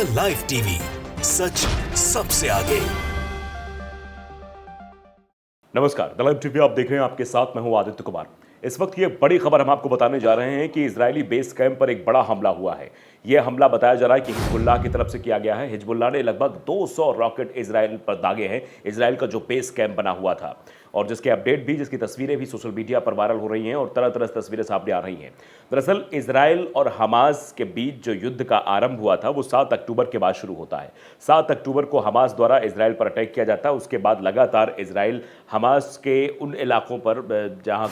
The live TV, सच सबसे आगे। नमस्कार, द लाइव टीवी आप देख रहे हैं, आपके साथ मैं हूं आदित्य कुमार। इस वक्त ये बड़ी खबर हम आपको बताने जा रहे हैं कि इजरायली बेस कैंप पर एक बड़ा हमला हुआ है। यह हमला बताया जा रहा है कि हिजबुल्लाह की तरफ से किया गया है। हिजबुल्लाह ने लगभग 200 रॉकेट इजरायल पर दागे हैं, इजरायल का जो बेस कैंप बना हुआ था, और जिसके अपडेट भी, जिसकी तस्वीरें भी सोशल मीडिया पर वायरल हो रही हैं और तरह तरह से तस्वीरें सामने आ रही हैं। दरअसल इजरायल और हमास के बीच जो युद्ध का आरंभ हुआ था वो 7 अक्टूबर के बाद शुरू होता है। 7 अक्टूबर को हमास द्वारा इजरायल पर अटैक किया जाता है। उसके बाद लगातार इजरायल हमास के उन इलाकों पर जहाँ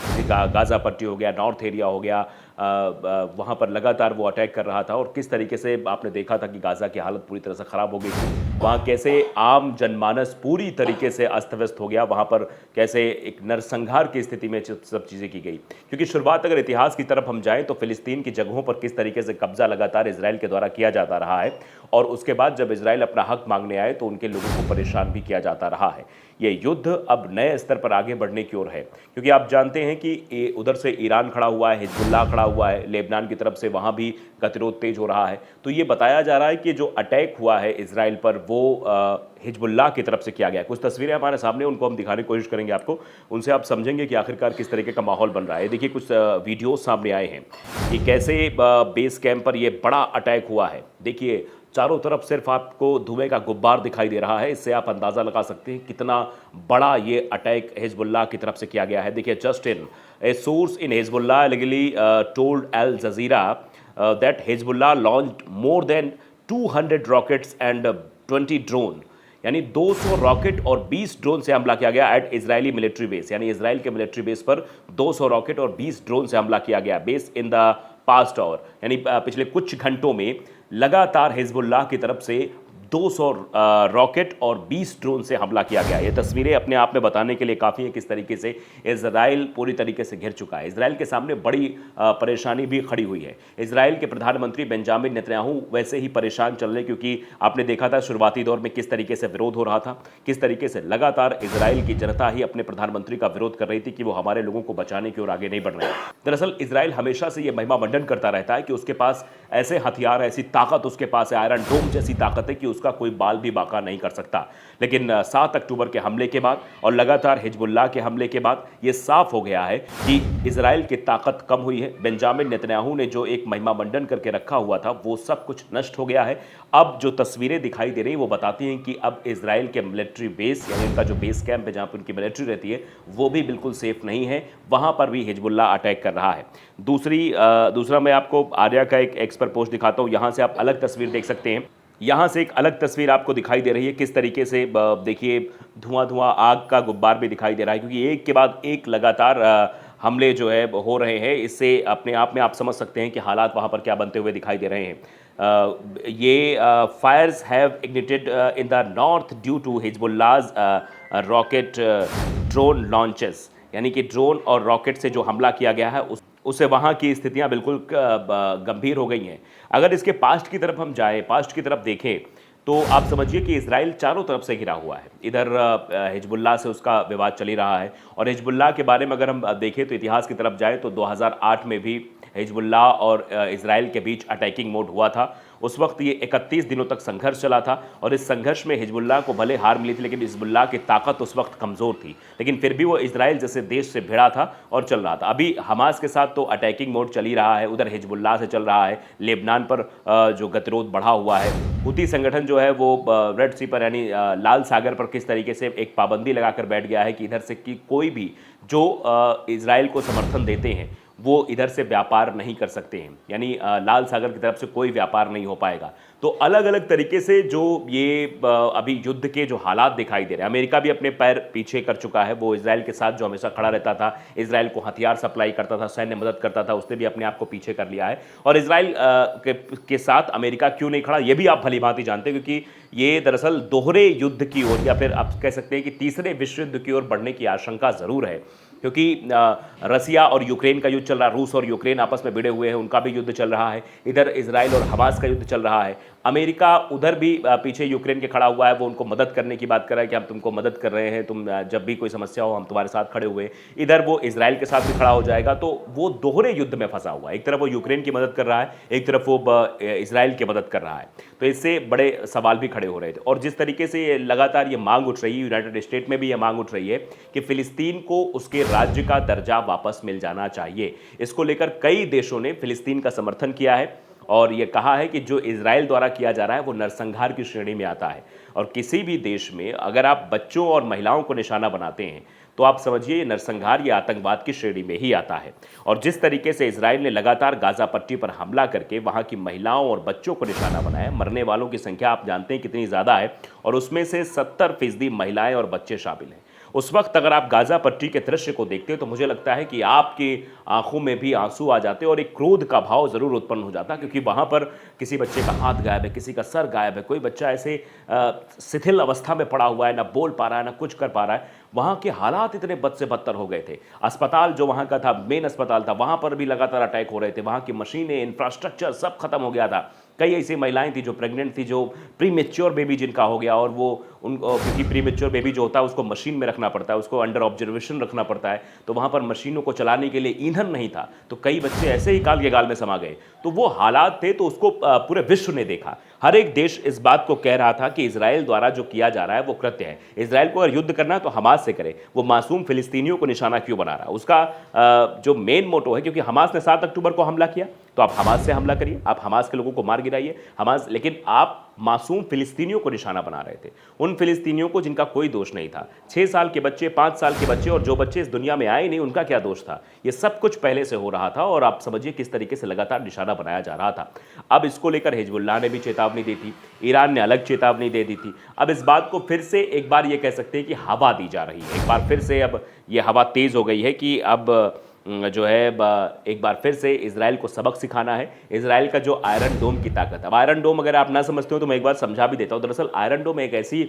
गाजा पट्टी हो गया, नॉर्थ एरिया हो गया, वहाँ पर लगातार वो अटैक कर रहा था। और किस तरीके से आपने देखा था कि गाजा की हालत पूरी तरह से ख़राब हो गई थी, वहाँ कैसे आम जनमानस पूरी तरीके से अस्त व्यस्त हो गया, वहाँ पर कैसे एक नरसंहार की स्थिति में सब चीज़ें की गई। क्योंकि शुरुआत अगर इतिहास की तरफ हम जाएं तो फिलिस्तीन की जगहों पर किस तरीके से कब्जा लगातार इजराइल के द्वारा किया जाता रहा है, और उसके बाद जब इजराइल अपना हक मांगने आए तो उनके लोगों को परेशान भी किया जाता रहा है। ये युद्ध अब नए स्तर पर आगे बढ़ने की ओर है, क्योंकि आप जानते हैं कि उधर से ईरान खड़ा हुआ है, हिजबुल्लाह खड़ा हुआ है, लेबनान की तरफ से वहाँ भी गतिरोध तेज हो रहा है। तो ये बताया जा रहा है कि जो अटैक हुआ है इजराइल पर वो हिजबुल्लाह की तरफ से किया गया। कुछ तस्वीरें हमारे सामने, उनको हम दिखाने की कोशिश करेंगे आपको, उनसे आप समझेंगे कि आखिरकार किस तरीके का माहौल बन रहा है। देखिए कुछ वीडियो सामने आए हैं कि कैसे बेस कैंप पर ये बड़ा अटैक हुआ है। देखिए चारों तरफ सिर्फ आपको धुएं का गुब्बार दिखाई दे रहा है। इससे आप अंदाज़ा लगा सकते हैं कितना बड़ा ये अटैक हिजबुल्लाह की तरफ से किया गया है। देखिए just in a source in Hezbollah allegedly told Al Jazeera that Hezbollah launched more than 200 rockets and 20 drone, यानी 200 रॉकेट और 20 ड्रोन से हमला किया गया एट इजरायली मिलिट्री बेस, यानी इजराइल के मिलिट्री बेस पर 200 रॉकेट और 20 ड्रोन से हमला किया गया base in the past hour, यानी पिछले कुछ घंटों में लगातार हिजबुल्लाह की तरफ से 200 रॉकेट और 20 ड्रोन से हमला किया गया। ये तस्वीरें अपने आप में बताने के लिए काफ़ी है किस तरीके से इजराइल पूरी तरीके से घिर चुका है। इजराइल के सामने बड़ी परेशानी भी खड़ी हुई है। इजराइल के प्रधानमंत्री बेंजामिन नेतन्याहू वैसे ही परेशान चल रहे, क्योंकि आपने देखा था शुरुआती दौर में किस तरीके से विरोध हो रहा था, किस तरीके से लगातार इजराइल की जनता ही अपने प्रधानमंत्री का विरोध कर रही थी कि वो हमारे लोगों को बचाने की ओर आगे नहीं बढ़ रहे हैं। दरअसल इजराइल हमेशा से ये महिमा मंडन करता रहता है कि उसके पास ऐसे हथियार, ऐसी ताकत उसके पास है, आयरन डोम जैसी ताकत है कि उसका कोई बाल भी बाका नहीं कर सकता। लेकिन 7 अक्टूबर के हमले के बाद और लगातार हिजबुल्लाह के हमले के बाद यह साफ हो गया है कि इजराइल की ताकत कम हुई है। बेंजामिन नेतन्याहू ने जो एक महिमा मंडन करके रखा हुआ था वो सब कुछ नष्ट हो गया है। अब जो तस्वीरें दिखाई दे रही हैं वो बताती हैं कि अब इजराइल के मिलिट्री बेस, यानी उनका जो बेस कैंप है जहां पर उनकी मिलिट्री रहती है, वो भी बिल्कुल सेफ नहीं है। वहां पर भी हिजबुल्लाह अटैक कर रहा है। दूसरा मैं आपको आर्या का एक एक्सपर्ट पोस्ट दिखाता हूं। यहां से आप अलग तस्वीर देख सकते हैं। यहाँ से एक अलग तस्वीर आपको दिखाई दे रही है किस तरीके से, देखिए धुआं आग का गुब्बार भी दिखाई दे रहा है, क्योंकि एक के बाद एक लगातार हमले जो है हो रहे हैं। इससे अपने आप में आप समझ सकते हैं कि हालात वहाँ पर क्या बनते हुए दिखाई दे रहे हैं। ये fires have ignited in the north due to Hezbollah's rocket drone launches, यानी कि ड्रोन और रॉकेट से जो हमला किया गया है उससे वहाँ की स्थितियाँ बिल्कुल गंभीर हो गई हैं। अगर इसके पास्ट की तरफ हम जाएं, पास्ट की तरफ देखें, तो आप समझिए कि इजराइल चारों तरफ से घिरा हुआ है। इधर हिजबुल्लाह से उसका विवाद चल ही रहा है, और हिजबुल्लाह के बारे में अगर हम देखें तो इतिहास की तरफ जाएं तो 2008 में भी हिजबुल्लाह और इजराइल के बीच अटैकिंग मोड हुआ था। उस वक्त ये 31 दिनों तक संघर्ष चला था, और इस संघर्ष में हिजबुल्लाह को भले हार मिली थी, लेकिन हिजबुल्लाह की ताकत उस वक्त कमज़ोर थी, लेकिन फिर भी वो इजराइल जैसे देश से भिड़ा था और चल रहा था। अभी हमास के साथ तो अटैकिंग मोड चल ही रहा है, उधर हिजबुल्लाह से चल रहा है। लेबनान पर जो गतिरोध बढ़ा हुआ है, हुती संगठन जो है वो रेड सी पर, यानी लाल सागर पर किस तरीके से एक पाबंदी लगाकर बैठ गया है कि इधर से कि कोई भी जो इजराइल को समर्थन देते हैं वो इधर से व्यापार नहीं कर सकते हैं, यानी लाल सागर की तरफ से कोई व्यापार नहीं हो पाएगा। तो अलग अलग तरीके से जो ये अभी युद्ध के जो हालात दिखाई दे रहे हैं, अमेरिका भी अपने पैर पीछे कर चुका है। वो इजराइल के साथ जो हमेशा खड़ा रहता था, इजराइल को हथियार सप्लाई करता था, सैन्य मदद करता था, उसने भी अपने आप को पीछे कर लिया है। और इजराइल के साथ अमेरिका क्यों नहीं खड़ा, ये भी आप भली भांति जानते हैं, क्योंकि ये दरअसल दोहरे युद्ध की ओर, या फिर आप कह सकते हैं कि तीसरे विश्व युद्ध की ओर बढ़ने की आशंका ज़रूर है। क्योंकि रसिया और यूक्रेन का युद्ध चल रहा है, रूस और यूक्रेन आपस में भिड़े हुए हैं, उनका भी युद्ध चल रहा है। इधर इजराइल और हमास का युद्ध चल रहा है। अमेरिका उधर भी पीछे यूक्रेन के खड़ा हुआ है, वो उनको मदद करने की बात कर रहा है कि हम तुमको मदद कर रहे हैं, तुम जब भी कोई समस्या हो हम तुम्हारे साथ खड़े हुए। इधर वो इजराइल के साथ भी खड़ा हो जाएगा, तो वो दोहरे युद्ध में फंसा हुआ है। एक तरफ वो यूक्रेन की मदद कर रहा है, एक तरफ वो इजराइल की मदद कर रहा है। तो इससे बड़े सवाल भी खड़े हो रहे थे। और जिस तरीके से लगातार ये मांग उठ रही है, यूनाइटेड स्टेट में भी ये मांग उठ रही है कि फिलिस्तीन को उसके राज्य का दर्जा वापस मिल जाना चाहिए। इसको लेकर कई देशों ने फिलिस्तीन का समर्थन किया है और ये कहा है कि जो इजराइल द्वारा किया जा रहा है वो नरसंहार की श्रेणी में आता है। और किसी भी देश में अगर आप बच्चों और महिलाओं को निशाना बनाते हैं तो आप समझिए ये नरसंहार या आतंकवाद की श्रेणी में ही आता है। और जिस तरीके से इजराइल ने लगातार गाजा पट्टी पर हमला करके वहां की महिलाओं और बच्चों को निशाना बनाया, मरने वालों की संख्या आप जानते हैं कितनी ज़्यादा है, और उसमें से 70% महिलाएं और बच्चे शामिल हैं। उस वक्त अगर आप गाजा पट्टी के दृश्य को देखते तो मुझे लगता है कि आपकी आंखों में भी आंसू आ जाते और एक क्रोध का भाव ज़रूर उत्पन्न हो जाता, क्योंकि वहाँ पर किसी बच्चे का हाथ गायब है, किसी का सर गायब है, कोई बच्चा ऐसे शिथिल अवस्था में पड़ा हुआ है, ना बोल पा रहा है, ना कुछ कर पा रहा है। वहाँ के हालात इतने बद से बदतर हो गए थे। अस्पताल जो वहाँ का था, मेन अस्पताल था, वहाँ पर भी लगातार अटैक हो रहे थे। वहाँ की मशीनें, इंफ्रास्ट्रक्चर सब खत्म हो गया था। कई ऐसी महिलाएं थी जो प्रेग्नेंट थी, जो प्री मेच्योर बेबी जिनका हो गया, और वो क्योंकि प्री मेच्योर बेबी जो होता है उसको मशीन में रखना पड़ता है, उसको अंडर ऑब्जर्वेशन रखना पड़ता है, तो वहाँ पर मशीनों को चलाने के लिए ईंधन नहीं था, तो कई बच्चे ऐसे ही काल के गाल में समा गए। तो वो हालात थे, तो उसको पूरे विश्व ने देखा। हर एक देश इस बात को कह रहा था कि इजराइल द्वारा जो किया जा रहा है वो कृत्य है। इजराइल को अगर युद्ध करना है तो हमास से करे, वो मासूम फिलिस्तीनियों को निशाना क्यों बना रहा है? उसका जो मेन मोटो है, क्योंकि हमास ने 7 अक्टूबर को हमला किया, तो आप हमास से हमला करिए, आप हमास के लोगों को मार गिराइए, हमास, लेकिन आप मासूम फिलिस्तीनियों को निशाना बना रहे थे, उन फिलिस्तीनियों को जिनका कोई दोष नहीं था। 6 साल के बच्चे, 5 साल के बच्चे, और जो बच्चे इस दुनिया में आए नहीं, उनका क्या दोष था? ये सब कुछ पहले से हो रहा था और आप समझिए किस तरीके से लगातार निशाना बनाया जा रहा था। अब इसको लेकर हिजबुल्लाह ने भी चेतावनी दी थी, ईरान ने अलग चेतावनी दे दी थी। अब इस बात को फिर से एक बार ये कह सकते हैं कि हवा दी जा रही है। एक बार फिर से अब ये हवा तेज़ हो गई है कि अब जो है एक बार फिर से इजराइल को सबक सिखाना है। इजराइल का जो आयरन डोम की ताकत, अब आयरन डोम अगर आप ना समझते हो तो मैं एक बार समझा भी देता हूँ। दरअसल आयरन डोम एक ऐसी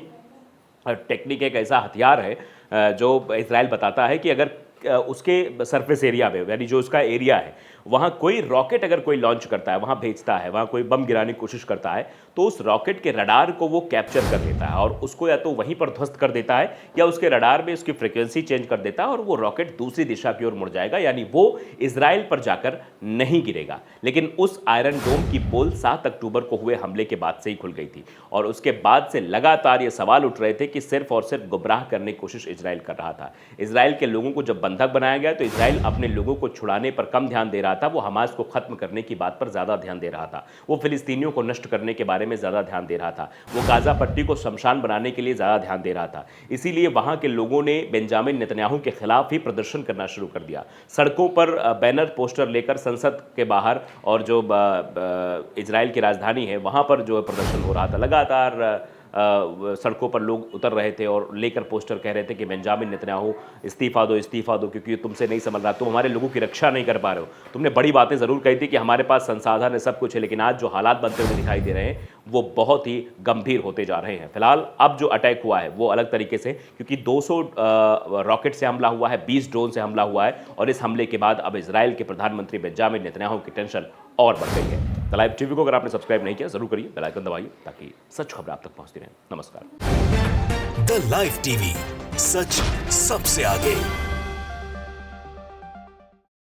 टेक्निक, एक ऐसा हथियार है जो इजराइल बताता है कि अगर उसके सरफेस एरिया में, यानी जो उसका एरिया है, वहाँ कोई रॉकेट अगर कोई लॉन्च करता है, वहाँ भेजता है, वहाँ कोई बम गिराने की कोशिश करता है, तो उस रॉकेट के रडार को वो कैप्चर कर लेता है और उसको या तो वहीं पर ध्वस्त कर देता है या उसके रडार में उसकी फ्रीक्वेंसी चेंज कर देता है और वो रॉकेट दूसरी दिशा की ओर मुड़ जाएगा, यानी वो इजराइल पर जाकर नहीं गिरेगा। लेकिन उस आयरन डोम की पोल 7 अक्टूबर को हुए हमले के बाद से ही खुल गई थी और उसके बाद से लगातार ये सवाल उठ रहे थे कि सिर्फ और सिर्फ गुमराह करने की कोशिश इजराइल कर रहा था। इजराइल के लोगों को जब बंधक बनाया गया तो इजराइल अपने लोगों को छुड़ाने पर कम ध्यान दे रहा था, वो हमास को खत्म करने की बात पर ज्यादा ध्यान दे रहा था, वो फिलिस्तीनियों को नष्ट करने के बारे में ज्यादा ध्यान दे रहा था, वो गाजा पट्टी को शमशान बनाने के लिए ज्यादा ध्यान दे रहा था। इसीलिए वहां के लोगों ने बेंजामिन नेतन्याहू के खिलाफ ही प्रदर्शन करना शुरू कर दिया। सड़कों पर बैनर पोस्टर लेकर संसद के बाहर और जो इजराइल की राजधानी है वहां पर जो प्रदर्शन हो रहा था, लगातार सड़कों पर लोग उतर रहे थे और लेकर पोस्टर कह रहे थे कि बेंजामिन नेतन्याहू इस्तीफा दो क्योंकि तुमसे नहीं समझ रहा, तुम हमारे लोगों की रक्षा नहीं कर पा रहे हो। तुमने बड़ी बातें ज़रूर कही थी कि हमारे पास संसाधन है, सब कुछ है, लेकिन आज जो हालात बनते हुए दिखाई दे रहे हैं वो बहुत ही गंभीर होते जा रहे हैं। फिलहाल अब जो अटैक हुआ है वो अलग तरीके से, क्योंकि 200 रॉकेट से हमला हुआ है, 20 ड्रोन से हमला हुआ है और इस हमले के बाद अब इजराइल के प्रधानमंत्री बेंजामिन नेतन्याहू की टेंशन और बढ़ गई है। द लाइव टीवी को अगर आपने सब्सक्राइब नहीं किया जरूर करिए, बेल आइकन दबाइए ताकि सच खबर आप तक पहुंचती रहे। नमस्कार। द लाइव टीवी, सच सबसे आगे।